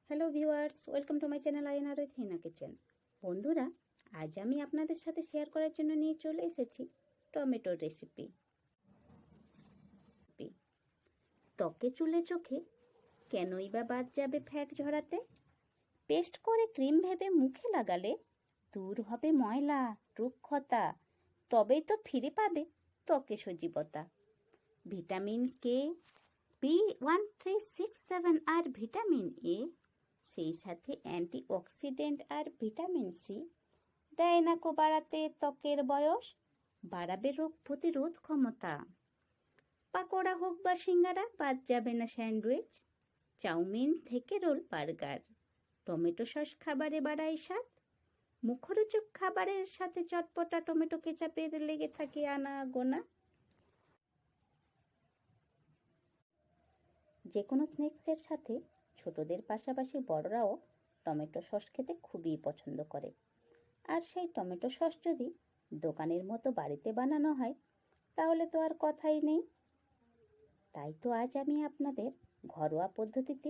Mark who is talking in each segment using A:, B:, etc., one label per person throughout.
A: Hello viewers, welcome to my channel Ayan আর Hena kitchen. বন্ধুরা, আজ আমি আপনাদের সাথে শেয়ার করার জন্য নিয়ে চলে এসেছি টমেটোর রেসিপি। ত্বকে চুলে চোখে কেনই বা বাদ যাবে ফ্যাট ঝরাতে? পেস্ট করে ক্রিম ভেবে মুখে লাগালে দূর হবে ময়লা রুক্ষতা, তবেই তো ফিরে পাবে ত্বকে সজীবতা। Vitamin K, B1367 R vitamin A, সেই সাথে অ্যান্টিঅক্সিডেন্ট আর ভিটামিন সি দেয় না কো বাড়াতে ত্বকের বয়স, বাড়াবে রোগ প্রতিরোধ ক্ষমতা। পাকোড়া হোক বা সিঙ্গারা, বাদ যাবে না স্যান্ডউইচ, চাউমিন থেকে রোল বার্গার। টমেটো সস খাবারে বাড়ায় স্বাদ, মুখরোচক খাবারের সাথে চটপটা টমেটো কেচাপের লেগে থাকে আনা গোনা। যে কোনো স্ন্যাক্সের সাথে ছোটদের পাশাপাশি বড়রাও টমেটো সস খেতে খুবই পছন্দ করে। আর সেই টমেটো সস যদি দোকানের মতো বাড়িতে বানানো হয় তাহলে তো আর কথাই নেই। তাই তো আজ আমি আপনাদের ঘরোয়া পদ্ধতিতে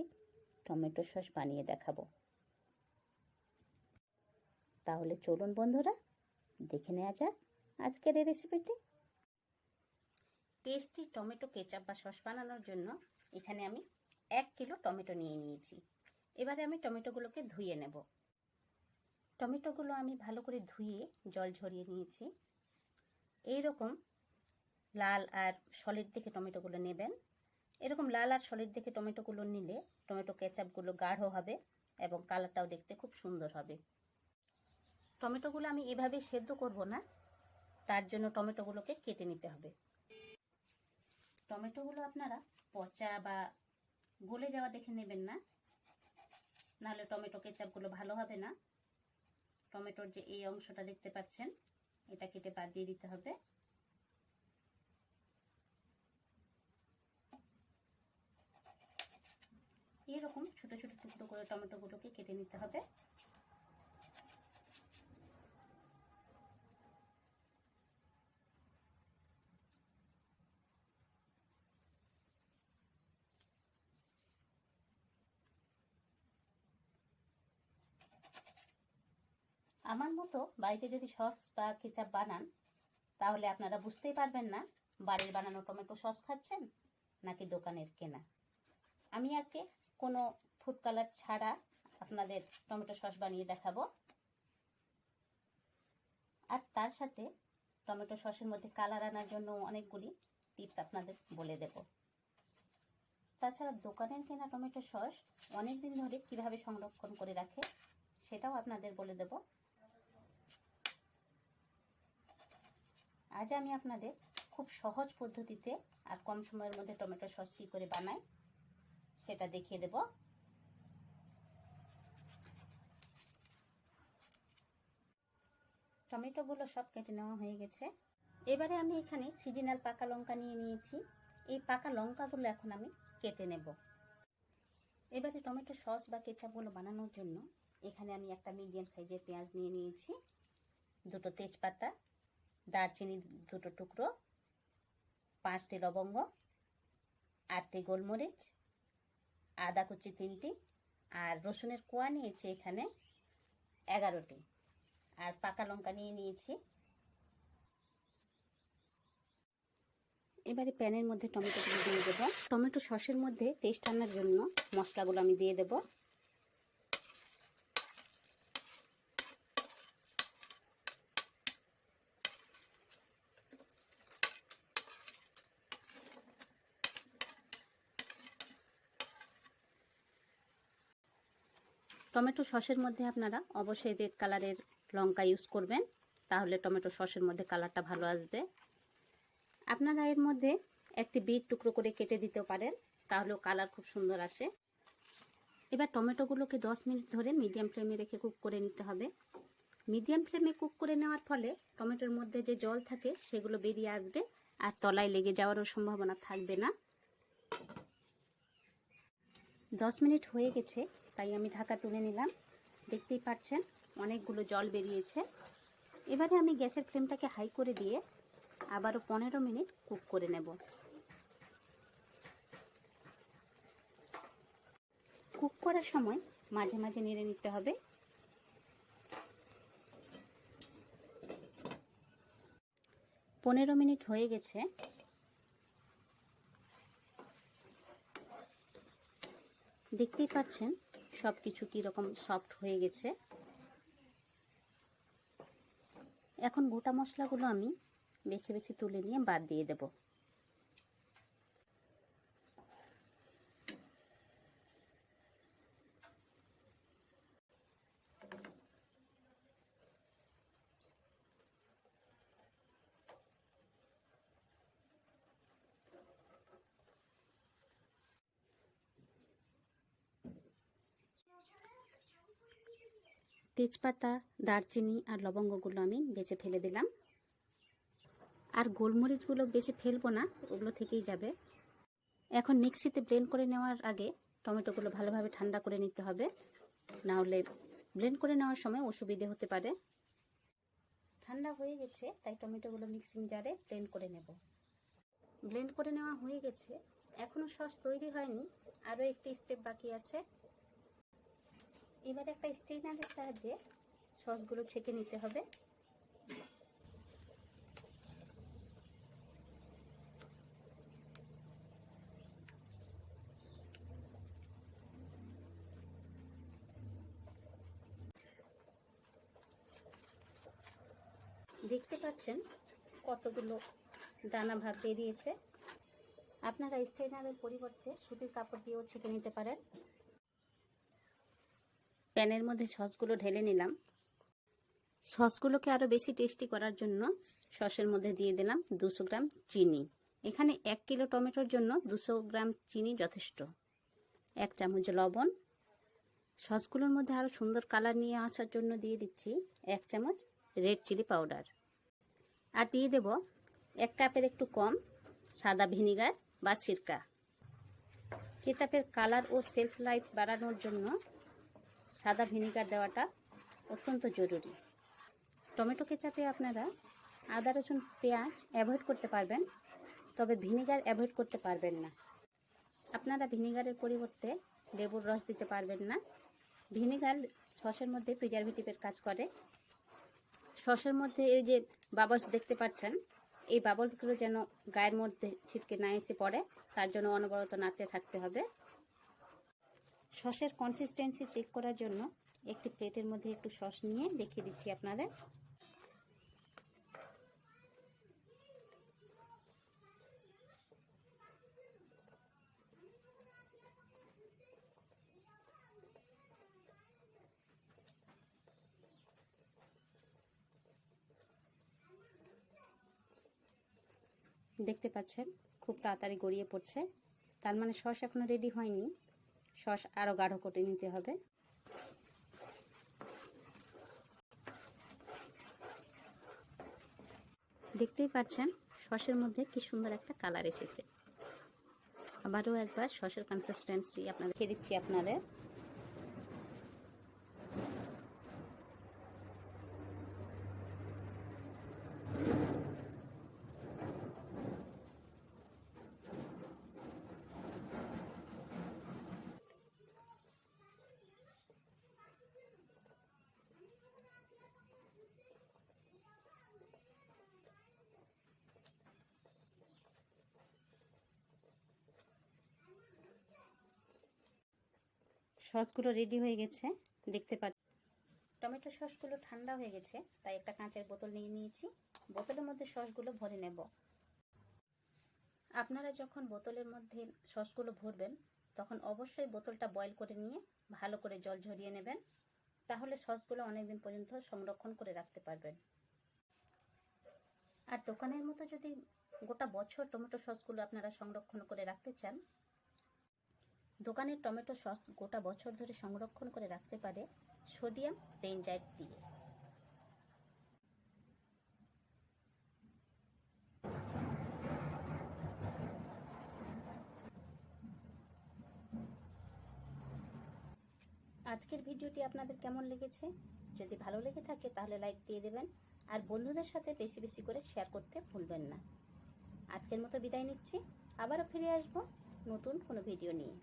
A: টমেটো সস বানিয়ে দেখাবো। তাহলে চলুন বন্ধুরা, দেখে নেওয়া যাক আজকের এই রেসিপিটি। টেস্টি টমেটো কেচাপ বা সস বানানোর জন্য এখানে আমি 1 কিলো টমেটো নিয়ে নিয়েছি। এবারে আমি টমেটোগুলোকে ধুয়ে নেব। টমেটোগুলো আমি ভালো করে ধুয়ে জল ঝরিয়ে নিয়েছি। এইরকম লাল আর সলিড দেখে টমেটোগুলো নেবেন। এরকম লাল আর সলিড দেখে টমেটোগুলো নিলে টমেটো কেচাপগুলো গাঢ় হবে এবং কালারটাও দেখতে খুব সুন্দর হবে। টমেটোগুলো আমি এভাবে সেদ্ধ করব না, তার জন্য টমেটোগুলোকে কেটে নিতে হবে। টমেটোগুলো আপনারা পচা বা গলে যাওয়া দেখে নেবেন না, নাহলে টমেটো কেচাপগুলো ভালো হবে না। টমেটোর যে এই অংশটা দেখতে পাচ্ছেন, এটা কেটে বাদ দিয়ে দিতে হবে। এরকম ছোট ছোট টুকরো করে টমেটোগুলোকে কেটে নিতে হবে। আমার মতো বাড়িতে যদি সস বা কেচাপ বানান তাহলে আপনারা বুঝতেই পারবেন না বাড়ির বানানো টমেটো সস খাচ্ছেন নাকি দোকানের কেনা। আমি আজকে কোনো ফুড কালার ছাড়া আপনাদের টমেটো সস বানিয়ে দেখাবো, আর তার সাথে টমেটো সসের মধ্যে কালার আনার জন্য অনেকগুলি টিপস আপনাদের বলে দেব। তাছাড়া দোকানের কেনা টমেটো সস অনেক দিন ধরে কিভাবে সংরক্ষণ করে রাখে সেটাও আপনাদের বলে দেব। আজ আমি আপনাদের খুব সহজ পদ্ধতিতে আর কম সময়ের মধ্যে টমেটো সস কী করে বানাই সেটা দেখিয়ে দেব। টমেটোগুলো সব কেটে নেওয়া হয়ে গেছে। এবারে আমি এখানে সিজনাল পাকা লঙ্কা নিয়ে নিয়েছি। এই পাকা লঙ্কাগুলো এখন আমি কেটে নেব। এবারে টমেটো সস বা কেচাপগুলো বানানোর জন্য এখানে আমি একটা মিডিয়াম সাইজের পেঁয়াজ নিয়ে নিয়েছি, 2টো তেজপাতা, দারচিনি 2টো টুকরো, 5টি লবঙ্গ, 8টি গোলমরিচ, আদা কুচি 3টি, আর রসুনের কোয়া নিয়েছি এখানে 11টি, আর পাকা লঙ্কা নিয়ে নিয়েছি। এবারে প্যানের মধ্যে টমেটোগুলো দিয়ে দেবো। টমেটো সসের মধ্যে টেস্ট আনার জন্য মশলাগুলো আমি দিয়ে দেবো। টমেটো সসের মধ্যে আপনারা অবশ্যই রেড কালারের লঙ্কা ইউজ করবেন, তাহলে টমেটো সসের মধ্যে কালারটা ভালো আসবে। আপনারা এর মধ্যে একটি বিট টুকরো করে কেটে দিতে পারেন, তাহলেও কালার খুব সুন্দর আসে। এবার টমেটোগুলোকে 10 মিনিট ধরে মিডিয়াম ফ্লেমে রেখে কুক করে নিতে হবে। মিডিয়াম ফ্লেমে কুক করে নেওয়ার ফলে টমেটোর মধ্যে যে জল থাকে সেগুলো বেরিয়ে আসবে আর তলায় লেগে যাওয়ারও সম্ভাবনা থাকবে না। 10 মিনিট হয়ে গেছে, তাই আমি ঢাকা তুলে নিলাম। দেখতেই পাচ্ছেন অনেকগুলো জল বেরিয়েছে। এবারে আমি গ্যাসের ফ্লেমটাকে হাই করে দিয়ে আবারও 15 মিনিট কুক করে নেব। কুক করার সময় মাঝে মাঝে নেড়ে নিতে হবে। পনেরো মিনিট হয়ে গেছে। দেখতেই পাচ্ছেন সব কিছু কীরকম সফট হয়ে গেছে। এখন গোটা মশলাগুলো আমি বেছে বেছে তুলে নিয়ে বাদ দিয়ে দেব। তেজপাতা, দারচিনি আর লবঙ্গগুলো আমি বেছে ফেলে দিলাম। আর গোলমরিচগুলো বেছে ফেলবো না, ওগুলো থেকেই যাবে। এখন মিক্সিতে ব্লেন্ড করে নেওয়ার আগে টমেটোগুলো ভালোভাবে ঠান্ডা করে নিতে হবে, না হলে ব্লেন্ড করে নেওয়ার সময় অসুবিধে হতে পারে। ঠান্ডা হয়ে গেছে, তাই টমেটোগুলো মিক্সিং জারে ব্লেন্ড করে নেব। ব্লেন্ড করে নেওয়া হয়ে গেছে। এখনও সস তৈরি হয়নি, আরও একটি স্টেপ বাকি আছে। এবার একটা স্ট্রেনারের সাহায্যে সসগুলো ছেঁকে নিতে হবে। দেখতে পাচ্ছেন কতগুলো দানা ভাব বেরিয়েছে। আপনারা স্ট্রেনারের পরিবর্তে সুতির কাপড় দিয়েও ছেঁকে নিতে পারেন। প্যানের মধ্যে সসগুলো ঢেলে নিলাম। সসগুলোকে আরও বেশি টেস্টি করার জন্য সসের মধ্যে দিয়ে দিলাম 200 গ্রাম চিনি। এখানে 1 কিলো টমেটোর জন্য 200 গ্রাম চিনি যথেষ্ট। 1 চামচ লবণ। সসগুলোর মধ্যে আরও সুন্দর কালার নিয়ে আসার জন্য দিয়ে দিচ্ছি 1 চামচ রেড চিলি পাউডার। আর দিয়ে দেব 1 কাপের একটু কম সাদা ভিনিগার বা সিরকা। কেচাপের কালার ও সেলফ লাইফ বাড়ানোর জন্য সাদা ভিনিগার দেওয়াটা অত্যন্ত জরুরি। টমেটো কেচাপে আপনারা আদা রসুন পেঁয়াজ অ্যাভয়েড করতে পারবেন, তবে ভিনিগার অ্যাভয়েড করতে পারবেন না। আপনারা ভিনিগারের পরিবর্তে লেবুর রস দিতে পারবেন না। ভিনিগার সসের মধ্যে প্রিজারভেটিভের কাজ করে। সসের মধ্যে এই যে বাবলস দেখতে পাচ্ছেন, এই বাবলসগুলো যেন গায়ের মধ্যে ছিটকে না এসে পড়ে, তার জন্য অনবরত নাড়তে থাকতে হবে। সসের কনসিস্টেন্সি চেক করার জন্য একটি প্লেটের মধ্যে একটু সস নিয়ে দেখিয়ে দিচ্ছি আপনাদের। দেখতে পাচ্ছেন খুব তাড়াতাড়ি গড়িয়ে পড়ছে, তার মানে সস এখনো রেডি হয়নি। সস আরও গাঢ় করে নিতে হবে। দেখতেই পাচ্ছেন সসের মধ্যে কি সুন্দর একটা কালার এসেছে। আবারও একবার সসের কনসিস্টেন্সি আপনাদের দেখিয়ে দিচ্ছি আপনাদের। সসগুলো রেডি হয়ে গেছে, দেখতে পাচ্ছেন। টমেটো সসগুলো ঠান্ডা হয়ে গেছে, তাই একটা কাঁচের বোতল নিয়ে নিয়েছি। বোতলের মধ্যে সসগুলো ভরে নেব। আপনারা যখন বোতলের মধ্যে সসগুলো ভরবেন, তখন অবশ্যই বোতলটা বয়েল করে নিয়ে ভালো করে জল ঝরিয়ে নেবেন, তাহলে সসগুলো অনেকদিন পর্যন্ত সংরক্ষণ করে রাখতে পারবেন। আর দোকানের মতো যদি গোটা বছর টমেটো সসগুলো আপনারা সংরক্ষণ করে রাখতে চান, দোকানের টমেটো সস গোটা বছর ধরে সংরক্ষণ করে রাখতে পারে সোডিয়াম বেনজাইট দিয়ে। আজকের ভিডিওটি আপনাদের কেমন লেগেছে? যদি ভালো লেগে থাকে তাহলে লাইক দিয়ে দেবেন, আর বন্ধুদের সাথে বেশি বেশি করে শেয়ার করতে ভুলবেন না। আজকের মতো বিদায় নিচ্ছি, আবারও ফিরে আসবো নতুন কোনো ভিডিও নিয়ে।